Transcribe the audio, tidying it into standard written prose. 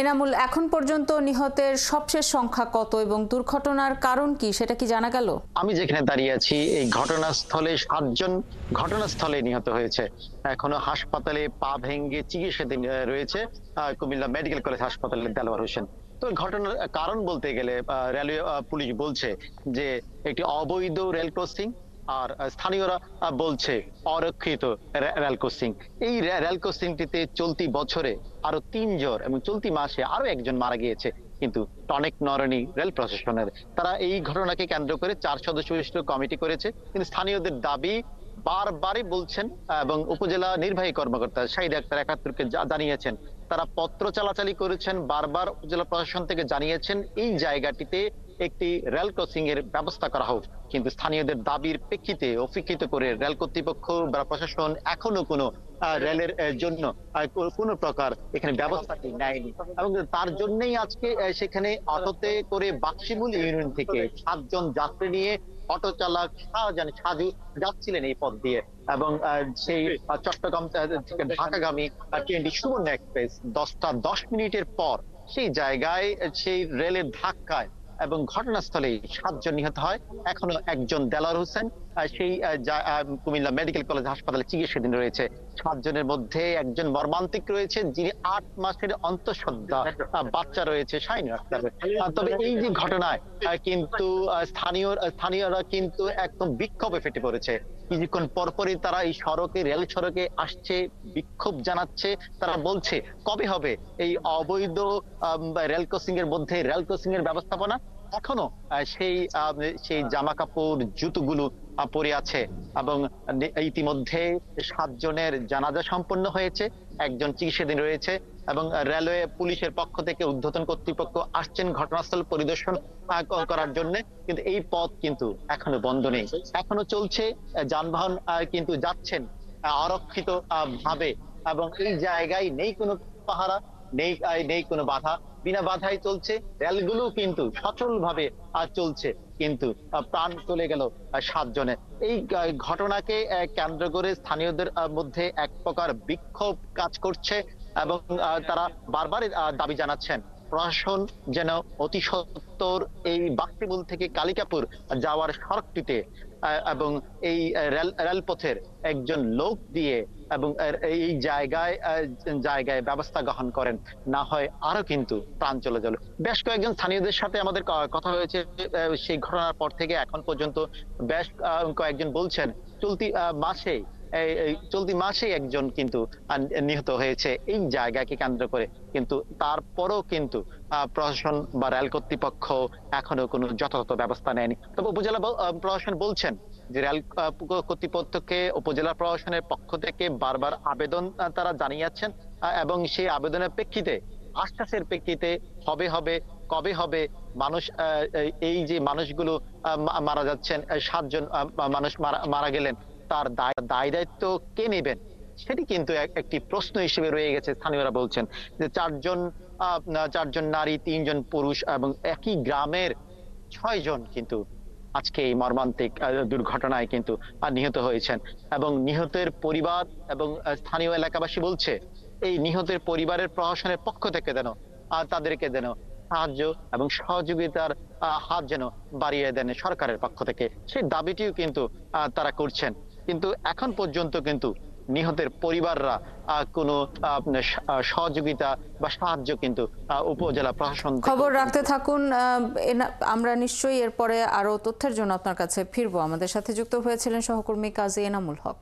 এনামুল, এখন পর্যন্ত নিহতের সবশেষ সংখ্যা কত এবং দুর্ঘটনার কারণ কি সেটা কি জানা গেল? আমি যেখানে দাঁড়িয়ে আছি এই ঘটনাস্থলে ৭ জন ঘটনাস্থলে নিহত হয়েছে। এখনো হাসপাতালে পা ভেঙে চিকিৎসাধীন রয়েছে কুমিল্লা মেডিকেল কলেজ হাসপাতালের দেলোয়ার হোসেন। তো ঘটনার কারণ বলতে গেলে রেলওয়ে পুলিশ বলছে যে একটি অবৈধ রেল ক্রসিং, আর স্থানীয়রা বলছে অরক্ষিত রেল ক্রসিং। এই রেল ক্রসিংটিতে চলতি বছরে আরো ৩ জন এবং চলতি মাসে আরো একজন মারা গিয়েছে। কিন্তু টনিক নরনি রেল প্রশাসনের, তারা এই ঘটনাকে কেন্দ্র করে ৪ সদস্য বিশিষ্ট কমিটি করেছে। কিন্তু স্থানীয়দের দাবি বারবারই বলছেন এবং উপজেলা নির্বাহী কর্মকর্তা শাহিদ আক্তার ৭১কে জানিয়েছেন, তারা পত্র চালাচালি করেছেন, বারবার উপজেলা প্রশাসন থেকে জানিয়েছেন এই জায়গাটিতে একটি রেল ক্রসিং এর ব্যবস্থা করা হোক। কিন্তু স্থানীয়দের দাবির প্রেক্ষিতে উপেক্ষিত করে রেল কর্তৃপক্ষ বা প্রশাসন এখনো কোনো রেলের জন্য কোনো প্রকার এখানে ব্যবস্থাটি নেয়নি। এবং তার জন্যই আজকে সেখানে অটোতে করে বাক্সিমূল ইউনিয়ন থেকে ৭ জন যাত্রী নিয়ে অটো চালক শাহজাহান সাজু যাচ্ছিলেন এই পথ দিয়ে। এবং সেই চট্টগ্রাম থেকে ঢাকাগামী ট্রেনটি সুবর্ণ এক্সপ্রেস ১০টা ১০ মিনিটের পর সেই জায়গায় সেই রেলের ধাক্কায় এবং ঘটনাস্থলে ৭ জন নিহত হয়। এখনো একজন দেলোয়ার হোসেন সেই কুমিল্লা মেডিকেল কলেজ হাসপাতালে চিকিৎসাধীন রয়েছে। ৭ জনের মধ্যে একজন মর্মান্তিক রয়েছে, যিনি ৮ মাসের অন্তঃসত্ত্বা বাচ্চা রয়েছে শাহিন আক্তার। তবে এই যে ঘটনায় কিন্তু স্থানীয়রা কিন্তু একদম বিক্ষোভে ফেটে পড়েছে। কিছুক্ষণ পরপরই তারা এই রেল সড়কে আসছে, বিক্ষোভ জানাচ্ছে। তারা বলছে কবে হবে এই অবৈধ রেল ক্রসিং এর মধ্যে রেল ক্রসিং এর ব্যবস্থাপনা। এখনো সেই জামা কাপড় জুতোগুলো পরে আছে। এবং ইতিমধ্যে ৭ জনের জানাজা সম্পন্ন হয়েছে, একজন চিকিৎসাধীন রয়েছে। এবং রেলওয়ে পুলিশের পক্ষ থেকে ঊর্ধ্বতন কর্তৃপক্ষ আসছেন ঘটনাস্থল পরিদর্শন করার জন্য। কিন্তু এই পথ কিন্তু এখনো বন্ধ নেই, এখনো চলছে, যানবাহন কিন্তু যাচ্ছেন অরক্ষিত ভাবে। এবং এই জায়গায় নেই কোনো পাহারা, নেই নেই কোনো বাধা, বিনা বাধাই চলছে। রেলগুলো কিন্তু সচল ভাবে চলছে, কিন্তু প্রাণ চলে গেল ৭ জনের। এই ঘটনাকে কেন্দ্র করে স্থানীয়দের মধ্যে এক প্রকার বিক্ষোভ কাজ করছে। এবং তারা বারবার দাবি জানাচ্ছেন প্রশাসন যেন অতি সত্বর এই বাক্সিমূল থেকে কালিকাপুর যাওয়ার সড়কটিতে এবং এই রেলপথের একজন লোক দিয়ে এবং এই জায়গায় ব্যবস্থা গ্রহণ করেন। না হয় আরো কিন্তু প্রাণ চলে গেল। বেশ কয়েকজন স্থানীয়দের সাথে আমাদের কথা হয়েছে সেই ঘটনার পর থেকে এখন পর্যন্ত। বেশ কয়েকজন বলছেন চলতি মাসে চলতি মাসে একজন কিন্তু নিহত হয়েছে এই জায়গাকে কেন্দ্র করে। কিন্তু তারপরও কিন্তু প্রশাসন বা রেল কর্তৃপক্ষ এখনো কোনো যথাযথ ব্যবস্থা নেয়নি। তবে উপজেলা প্রশাসন বলছেন যে রেল কর্তৃপক্ষকে উপজেলা প্রশাসনের পক্ষ থেকে বারবার আবেদন তারা জানিয়েছেন। এবং সেই আবেদনের প্রেক্ষিতে, আশ্বাসের প্রেক্ষিতে হবে কবে হবে, মানুষ এই যে মানুষগুলো মারা যাচ্ছেন, ৭ জন মানুষ মারা গেলেন, তার দায় দায়িত্ব কে নেবেন সেটি কিন্তু একটি প্রশ্ন হিসেবে রয়ে গেছে। স্থানীয়রা বলছেন যে ৪ জন নারী, ৩ জন পুরুষ এবং একই গ্রামের ৬ জন কিন্তু আজকে এই মর্মান্তিক দুর্ঘটনায় কিন্তু নিহত হয়েছেন। এবং নিহতের পরিবার এবং স্থানীয় এলাকাবাসী বলছে এই নিহতের পরিবারের প্রশাসনের পক্ষ থেকে যেন তাদেরকে যেন সাহায্য এবং সহযোগিতার হাত যেন বাড়িয়ে দেন সরকারের পক্ষ থেকে, সেই দাবিটিও কিন্তু তারা করছেন। কিন্তু এখন পর্যন্ত কিন্তু নিহতের পরিবাররা কোনো সহযোগিতা বা সাহায্য কিন্তু উপজেলা প্রশাসন খবর রাখতে থাকুন। আমরা নিশ্চয়ই এরপরে আরো তথ্যের জন্য আপনার কাছে ফিরবো। আমাদের সাথে যুক্ত হয়েছিলেন সহকর্মী কাজী এনামুল হক।